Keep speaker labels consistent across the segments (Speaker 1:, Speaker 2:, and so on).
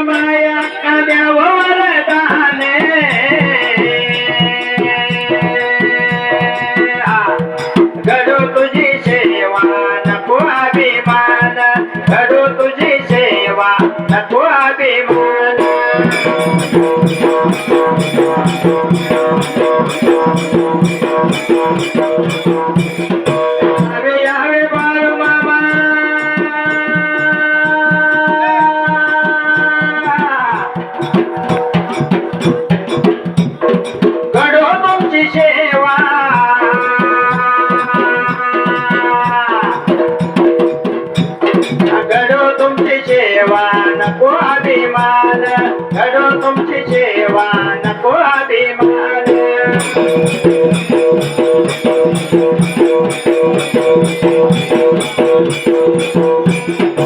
Speaker 1: माया कद्यावर दाने घडो तुझी सेवा नको अभिमान घडो तुझी सेवा नको अभिमान नको अभिमान घडो तुमची सेवा नको अभिमान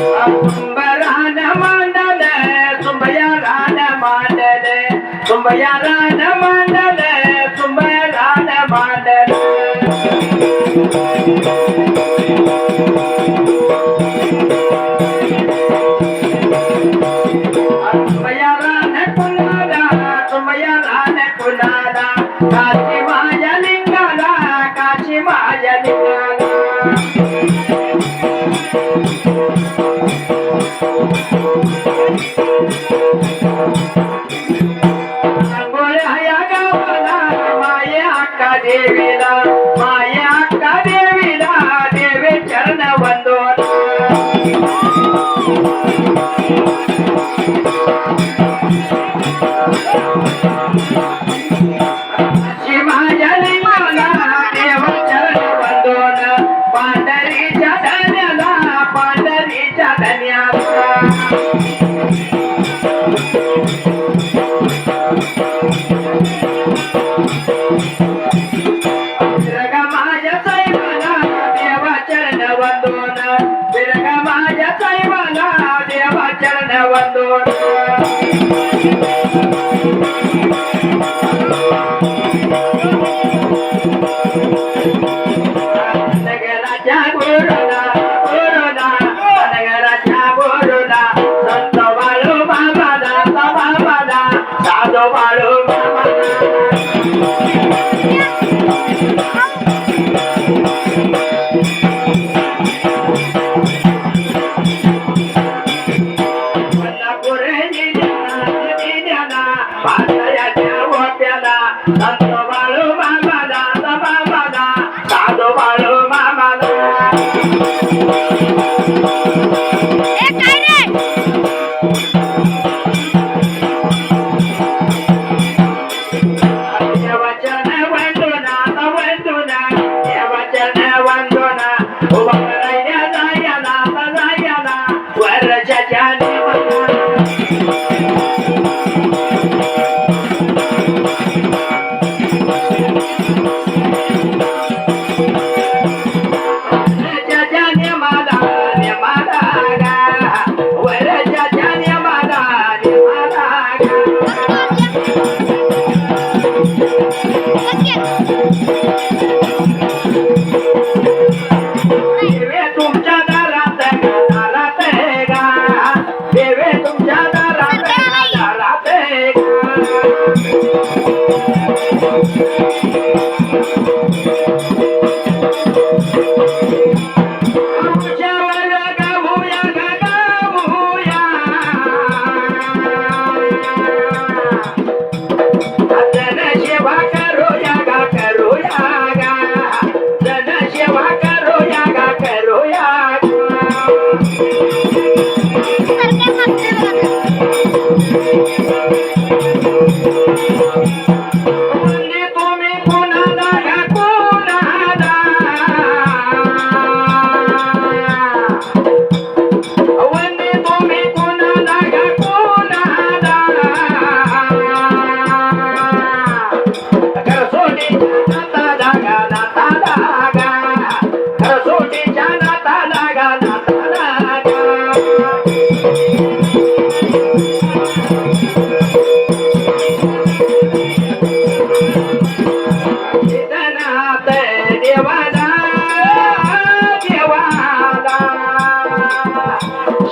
Speaker 1: सुंबरान मांडल सुंबयारान मांडल सुंबयारान मांडल सुंबयारान मांडल काशी माझ्या लिंगाला काशी माझ्या लिंगाला गोळ्या या गावाला माया अक्का देवीला माया अक्का देवीला देवे चरण वंदोन
Speaker 2: सोटीच्या नाताला गाला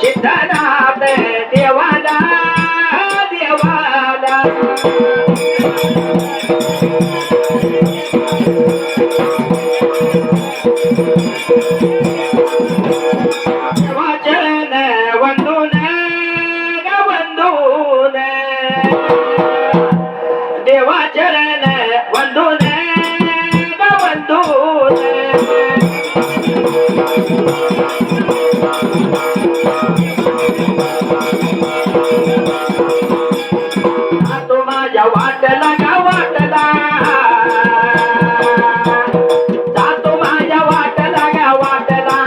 Speaker 1: सिद्धनाथ देवाला देवाला देवाचरण वंदून वंदून देवाचरण वंदून वंदून तो माझ्या वाटला गा वाटला जातो माझ्या वाटला गा वाटला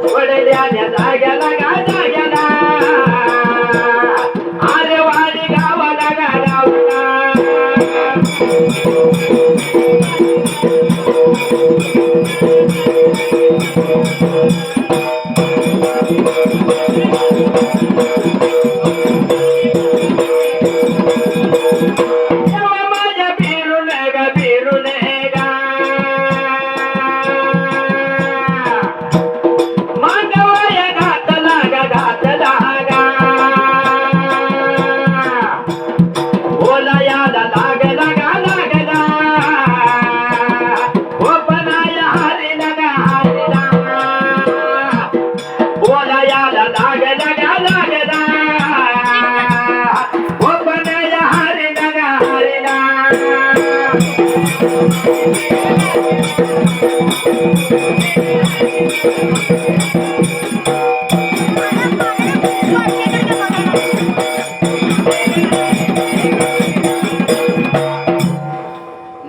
Speaker 1: वडल्याच्या जाग्याला गा जाग्याला अरे वाडी गावाला गा गावाला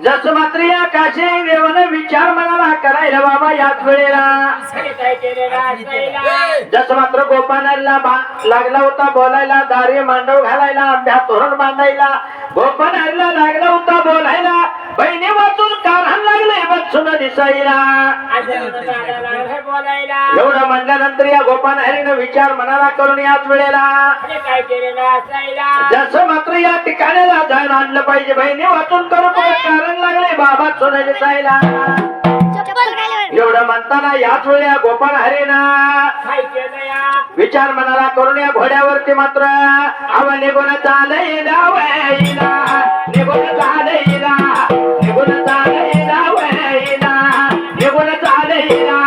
Speaker 1: जस मात्र या काशी देवानं विचार मनाला करायला बाबा याच वेळेला जस मात्र गोपानाला लागला होता बोलायला दारी मांडव घालायला आंब्या तोरण बांधायला गोपानाला लागला होता बोलायला बहिणी वाचून कारण लागले बसून दिसायला एवढं म्हणल्यानंतर या गोपान हरीनं विचार मनाला करून याच वेळेला जसं मात्र या ठिकाणाला जाण आणलं पाहिजे बहिणी वाचून करून कारण लागले बाबा सोनं दिसायला एवढं म्हणताना याच वेळी या गोपाल हरीनं विचार मनाला करून या घोड्यावरती मात्र आव निघून चालईला वैला निघून चालईला निघून चालईला वैला निघून चालईला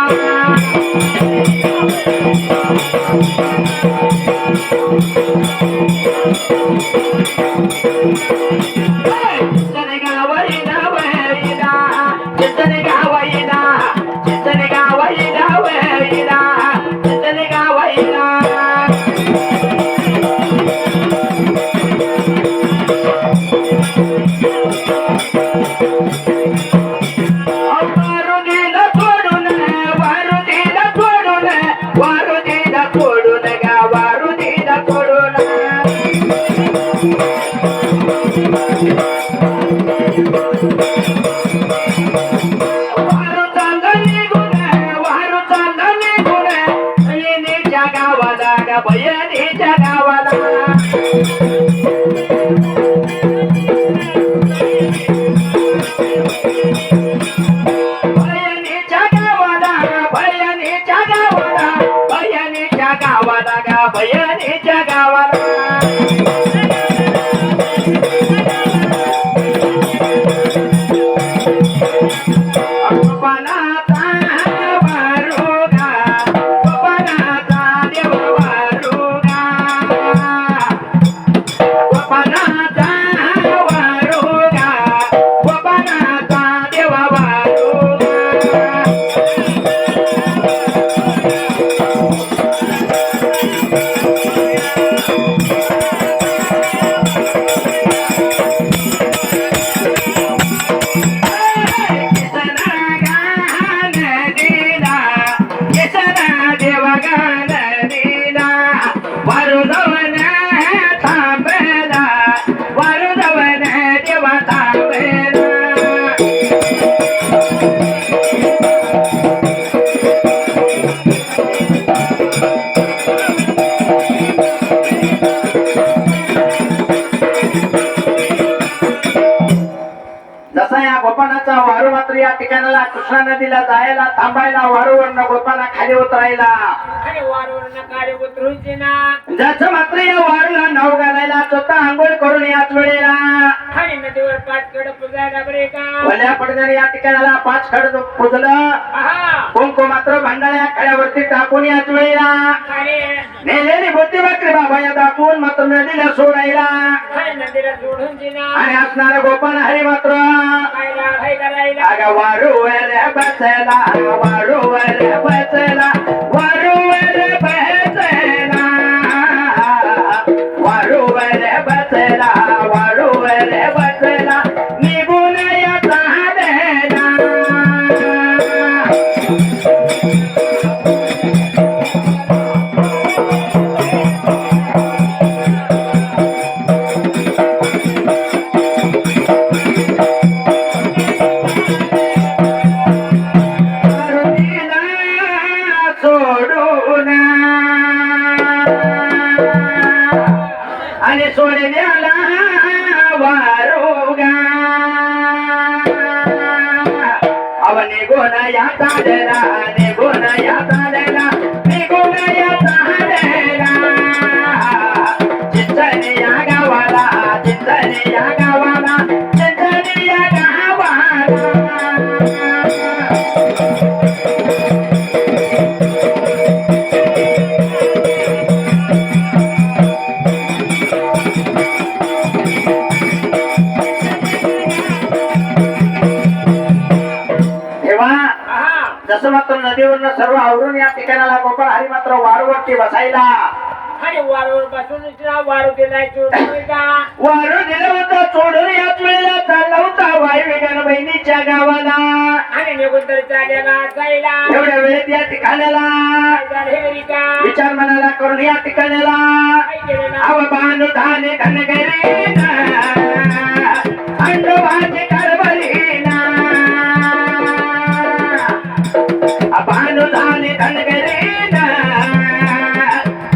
Speaker 1: चिंतने गावईला वैला चिंतने गावईला चिंतने गावईला वैला चिंतने गावईला बहिणीच्या गावाला बहिणीच्या गावाला बहिणीच्या गावाला बहिणीच्या गावाला गा बहिणीच्या गावाला जसा या गोपानाचा वारू मात्र या ठिकाणाला कृष्णा नदीला जायला थांबायला वारूवरनं गोपाला खाली उतरायला
Speaker 2: आणि वारवरनं काळे उतरूनचे ना
Speaker 1: ज्याचं मात्र या वारूला नाव घालायला स्वतः आंघोळ करून याच वेळेला
Speaker 2: आणि नदीवर 5 कड पुजायला बरे का
Speaker 1: भल्या पडद्याने या ठिकाणाला 5 खड पुजलं
Speaker 2: आहा
Speaker 1: कुंकू मात्र भांडाळ्या खड्यावरती टाकून याच वेळेला
Speaker 2: आणि
Speaker 1: नेलेली बुद्धी बकरी बाबा या दाखवून मात्र नदीला सोडायला
Speaker 2: आणि नदीला सोडून ना
Speaker 1: आणि असणारा गोपाल हरी मात्र
Speaker 2: खायला काय करायला
Speaker 1: अगं वारूवर बसला वारूवर बसला वारूवर बसला वारूवर बसला वारूवर बसला निघून याचा देला सोडून आणि सोडण्याला वारुगा अव निघून या चालेला निघून या चालेला निघून या चालेला चिंचणी या गावाला चिंचणी या गावाला चिंचणी या गावाला जसं मात्र नदीवरनं सर्व आवरून या ठिकाणाला गोपाळ हरी मात्र वारूवरती बसायला
Speaker 2: आणि वारवर बसून वारू दिलाय चोरून का
Speaker 1: वारू दिलं होतं चोडून याच वेळेला चालला होता वायुवेगानं बहिणीच्या गावाला
Speaker 2: आणि निघून तर चालेला जायला
Speaker 1: एवढ्या वेळेत या ठिकाणाला
Speaker 2: झाले घरी का
Speaker 1: विचार मनाला करून या ठिकाणाला
Speaker 2: काय केलं ना
Speaker 1: अव बांधू धाने धनगरी अंडवाचे कारभारीना बांधू धाने धनगरीना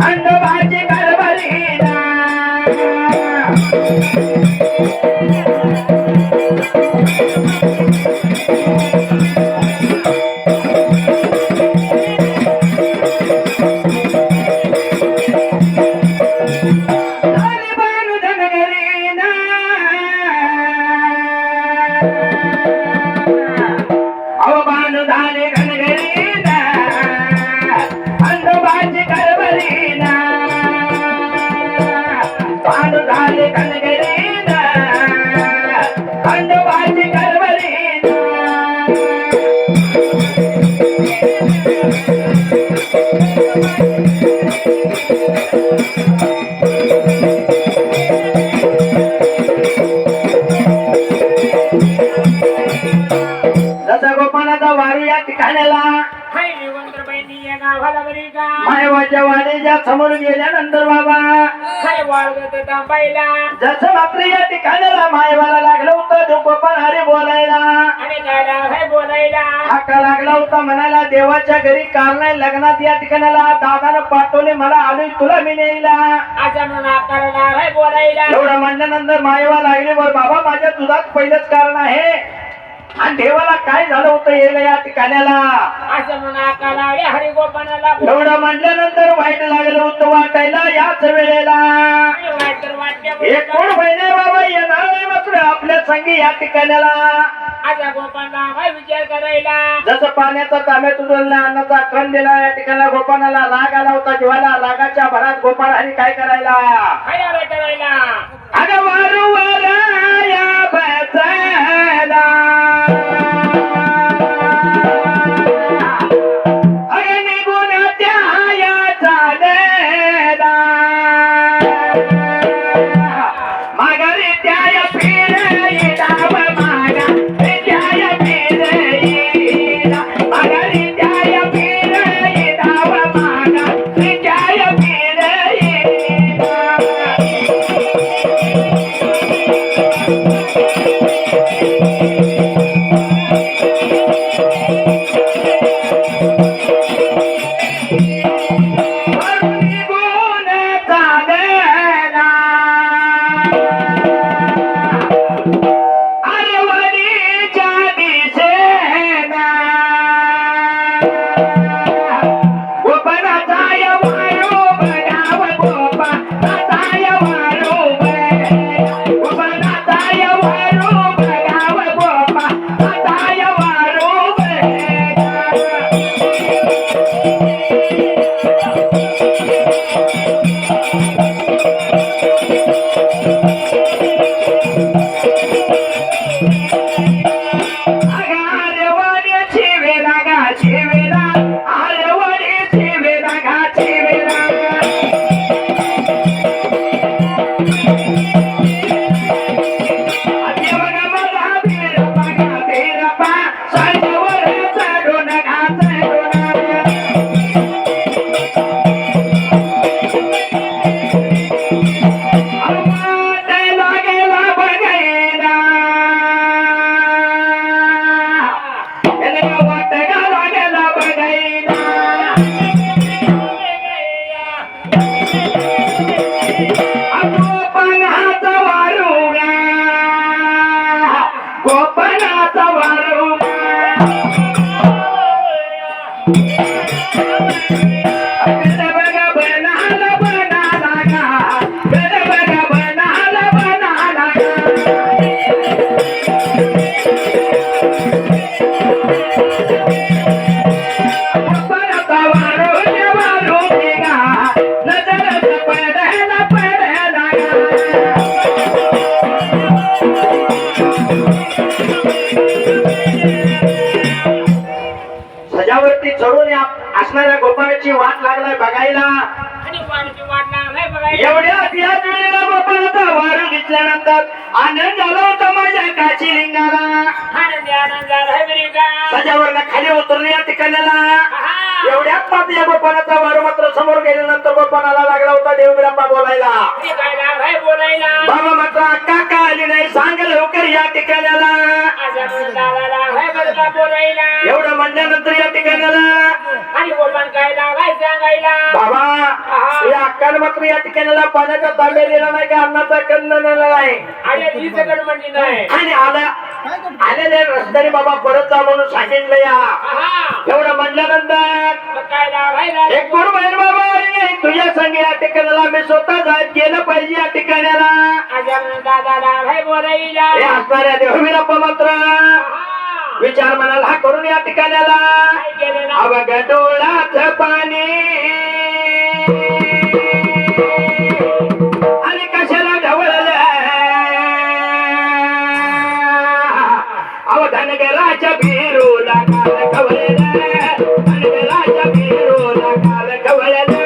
Speaker 1: अंडवाचे कारभारीना गोपानाचा वारू या ठिकाणाला
Speaker 2: हाय निवंतर बहिणी या गावाला बरी का
Speaker 1: मायवाच्या वाडीच्या समोर गेल्यानंतर बाबा
Speaker 2: हाय वाळगत तांबायला
Speaker 1: जसं मात्र या ठिकाणाला मायवाला लागलं होतं तो गोपाल हरी बोलायला
Speaker 2: आणि गायला हाय बोलायला
Speaker 1: हाका लागला होता म्हणाला देवाच्या घरी कार नाही लग्नात या ठिकाणाला दादानं पाठवले मला आलोय तुला मी न्यायला
Speaker 2: असा म्हणून आकाराला हाय बोलायला
Speaker 1: एवढं म्हणल्यानंतर मायवा लागली बर बाबा माझ्या दुधात पहिलंच कारण आहे आणि देवाला काय झालं होतं यायला या ठिकाणाला
Speaker 2: असं म्हणून आकाला हरी गोपानाला
Speaker 1: एवढं म्हणल्यानंतर वाईट लागलं होतं वाटायला याच वेळेला एक कोण बहिणे बाबा येणार नाही मात्र आपल्या संगी या ठिकाणाला
Speaker 2: असा गोपाला काय विचार करायला
Speaker 1: जसं पाण्याचा तांब्यात उचलला अन्नाचा कण दिला या ठिकाणा गोपानाला लाग आला होता जीवाला लागाच्या भरात गोपाळ हरी काय करायला
Speaker 2: काय करायला
Speaker 1: अगं वारूवर या बसला अगं निघून त्या या चालेला माघारी त्या या फिरायला माघारी त्या या फिरायला माघारी त्या या फिरायला माघारी त्या या फिरायला वारुण्याची वाट लागलाय बघायला.
Speaker 2: आणि वारूची वाट लागलाय बघायला.
Speaker 1: एवढ्यात याच वेळेला गोपाळाचा वारू दिसल्यानंतर आनंद झाला होता माझ्या काशी लिंगाला.
Speaker 2: आनंद झालाय बरी का?
Speaker 1: सजावरनं खाली उतरले या ठिकाणाला.
Speaker 2: आहा.
Speaker 1: एवढ्यात मात्र या गोपाळाचा वारू मात्र समोर गेल्यानंतर गोपाळाला लागला होता देवबिराप्पा बोलायला.
Speaker 2: आणि काय लागलाय बोलायला?
Speaker 1: बाबा मात्र काका आली नाही, सांग लवकर या ठिकाणाला.
Speaker 2: आजारून दादा लागलाय बरं का बोलायला?
Speaker 1: एवढं म्हणल्यानंतर या ठिकाणाला
Speaker 2: आणि बोलवान काय लागलाय सांगायला?
Speaker 1: बाबा या अक्काने मात्र या ठिकाणाला पाण्याचा तांबे दिला नाही का अन्नाचा कन्न नेला नाही.
Speaker 2: आणि ती सकट म्हणली नाही.
Speaker 1: आणि आलेले रस्त्याने बाबा परत जा म्हणून सांगितलं या.
Speaker 2: आहा.
Speaker 1: एवढं म्हणल्यानंतर
Speaker 2: मग काय लागलाय?
Speaker 1: एक बरोबर आहे बाबा आणि तुझ्या संग या ठिकाणाला मी स्वतः जात गेलं पाहिजे या ठिकाणाला.
Speaker 2: आजारून दादा लागलाय बोलायला?
Speaker 1: हे असणाऱ्या देवबिराप्पा मात्र
Speaker 2: आहा.
Speaker 1: विचार मनाला करून या ठिकाणाला
Speaker 2: काय केलं ना?
Speaker 1: अवघ डोळ्याचं पाणी आणि कशाला ढवळलं अव धनगराच्या बिरूला काल खवळलं, धनगराच्या बिरूला काल खवळलं.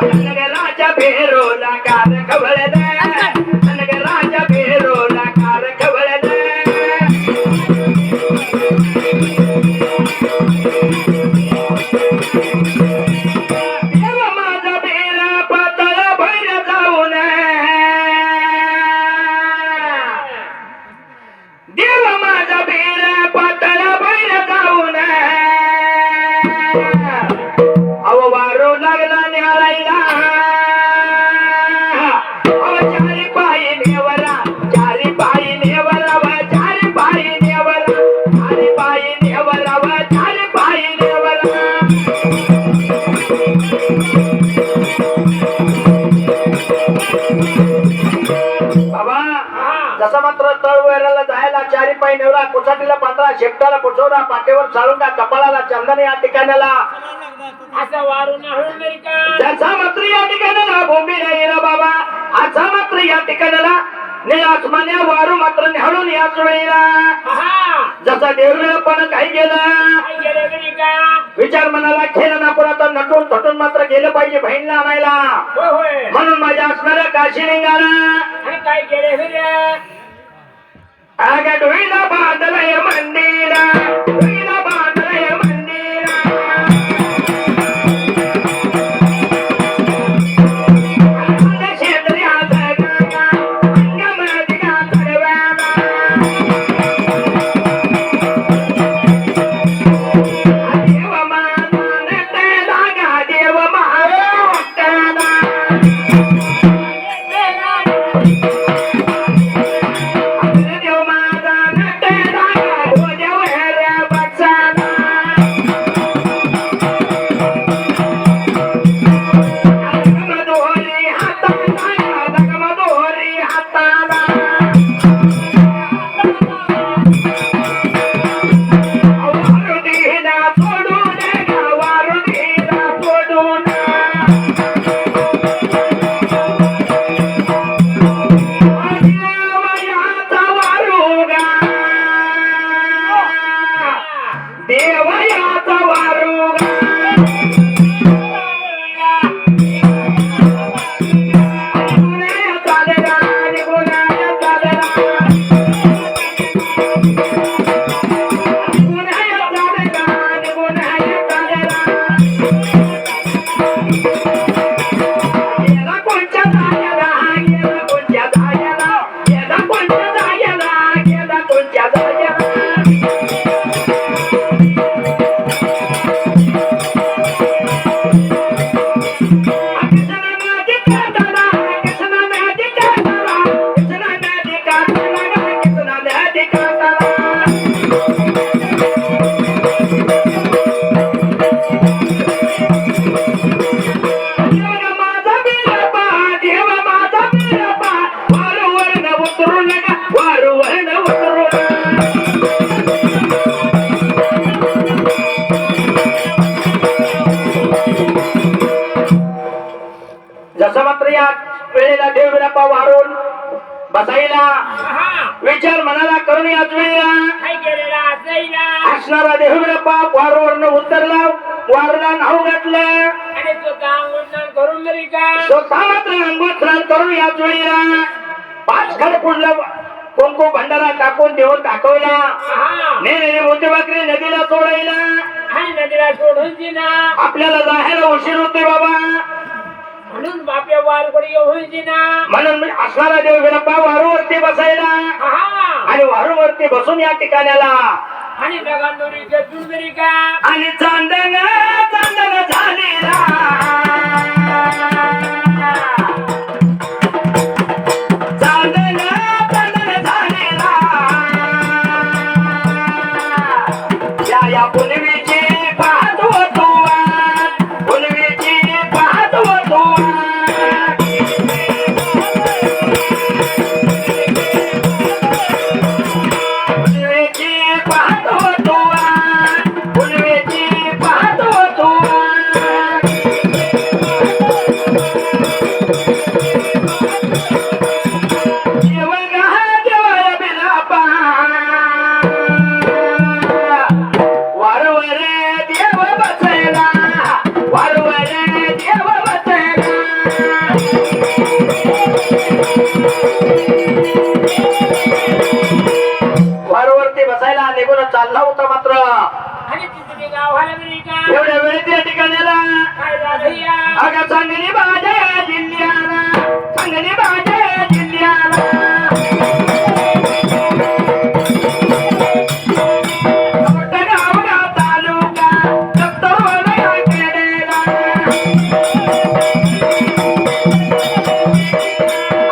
Speaker 1: धनगराच्या बिरूला काल खवळलं, धनगराच्या बिरूला काल खवळलं. देव माझा बेरा पातळ भैर जाऊन, देव माझा बेरा पातळ भैर जाऊन अव वारू लागला न्यारायला. अव चारी पायी नेवला, चारी पायी नेवला, व चारी पायी नेवला, चारी पायी नेवला, व चारी पायी नेवला. बाबा जसा मात्र तळवेराला जायला चारी पायी नेवला, कुसाटीला पांढरा, शेपटाला कुचोरा, पाठीवर साळुंगा, कपाळाला चंदन या ठिकाणाला.
Speaker 2: असं वारून हळून नाही का?
Speaker 1: जसा मात्र या ठिकाणाला बोंबी नाही रा बाबा, असा मात्र या ठिकाणाला आसमान्या वारू मात्र निहाळून याच वेळेला
Speaker 2: आहा.
Speaker 1: जसा देवबिराप्पानं काही केलं
Speaker 2: काय केलं बरी का?
Speaker 1: विचार मनाला खेळ ना पुरात नटून थटून मात्र गेलं पाहिजे बहिणीला आणायला.
Speaker 2: होय होय.
Speaker 1: म्हणून माझ्या असणाऱ्या काशी लिंगाला
Speaker 2: आणि काय केलं बरी?
Speaker 1: आग डोईला बांधलंय मंदिरा, डोईला बांधलंय मंदिरा. आता शेजाऱ्याचं गाणं, अंगामध्ये गाजरवाना. देव माझा नटला गा, देव माझा नटला. देव माझा नटला गा, याच वेळेला
Speaker 2: काय केलेला असायला
Speaker 1: असणारा देहबिरप्पा वारूवरनं उतरला, वारूला नाव घातलं
Speaker 2: आणि तो अंगण करून तरी का
Speaker 1: स्वतः मात्र अंघोळ स्नान करून याच वेळेला 5 खड पुढला कुंकू भंडारा टाकून देऊन दाखवला.
Speaker 2: हा
Speaker 1: नेलेली मोठी भाकरी नदीला सोडायला.
Speaker 2: आणि नदीला सोडून दिना
Speaker 1: आपल्याला जायला उशीर होते बाबा,
Speaker 2: म्हणून बाप्या वारकडे येऊन दिना
Speaker 1: म्हणून मी असणारा देव बिरप्पा वारूवरती बसायला
Speaker 2: हा
Speaker 1: आणि वारूवरती बसून या ठिकाणाला
Speaker 2: आणि दगांदोरी घेतून तरी का
Speaker 1: आणि चांदण चांदण झालेला चांदण चांदण झालेला या पुनवीची पाहत होतो पुनवीची पाहत होतो पुनवीची पाहत होतो पुनवीची पाहत होतो वारवर देव बसला वारवर देव बसला वारवरती बसायला निघून चालला होता मात्र
Speaker 2: आणि तिथे गावाला तरी का
Speaker 1: एवढ्या वेळेत या ठिकाणाला
Speaker 2: काय झालं या
Speaker 1: अगं सांगली बाजा जिल्ह्याला सांगली बाजा जिल्ह्याला गावगाव तालुका दत्तवाला केलेला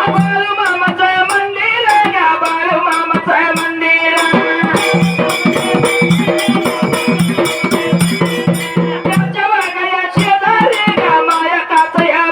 Speaker 1: बाळू मामाचं मंदिर या बाळू मामाचं मंदिर त्याच्या वागया शेजारी का मायकाचं या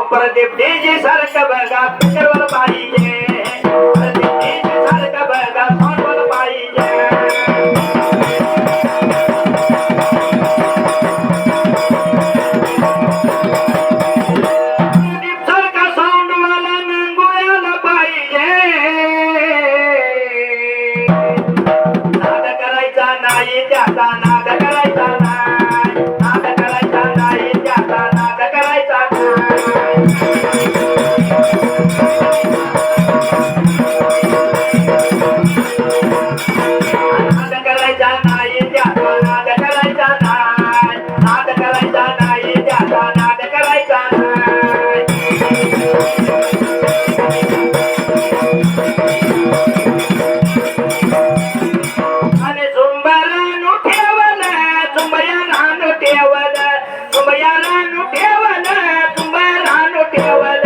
Speaker 1: प्रदीप डीजे सारखं बघा फिकरवर पाहिजे प्रदीप डीजे सारखं बघा सोनवर पाहिजे त्याचा नाद करायचा नाही नाद करायचा नाही त्याचा नाद करायचा नाद करायचा नाही त्याचा नाद करायचा नाही नाद करायचा नाही त्याचा नाद करायचा आणि झुंबरानु ठेवलं झुंबयारानु ठेवलं झुंबयारानु ठेवलं झुंबरानु ठेवलं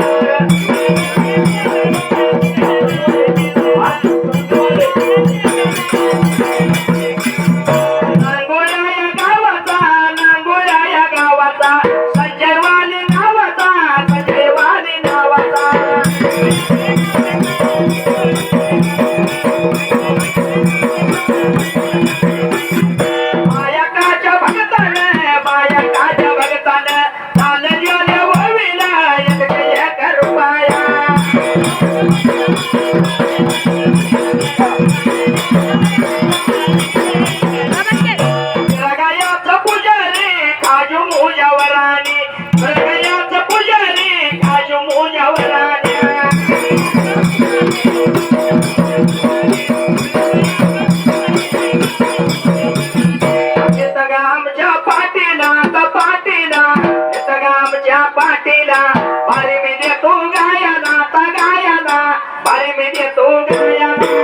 Speaker 1: नांगोळा या गावाचा संजयवाली नावाचा संजयवाली नावाचा मायकाच्या भगतानं चालले वळविला एक रुपया प्रगयाचं पुजारी काजू मुजावरानी प्रगयाचं पुजारी काजू मुजावरानी आमच्या पाटीला आमच्या पाटीला बारी मी देतो गायाला ता गायाला बारी मी देतो गायाला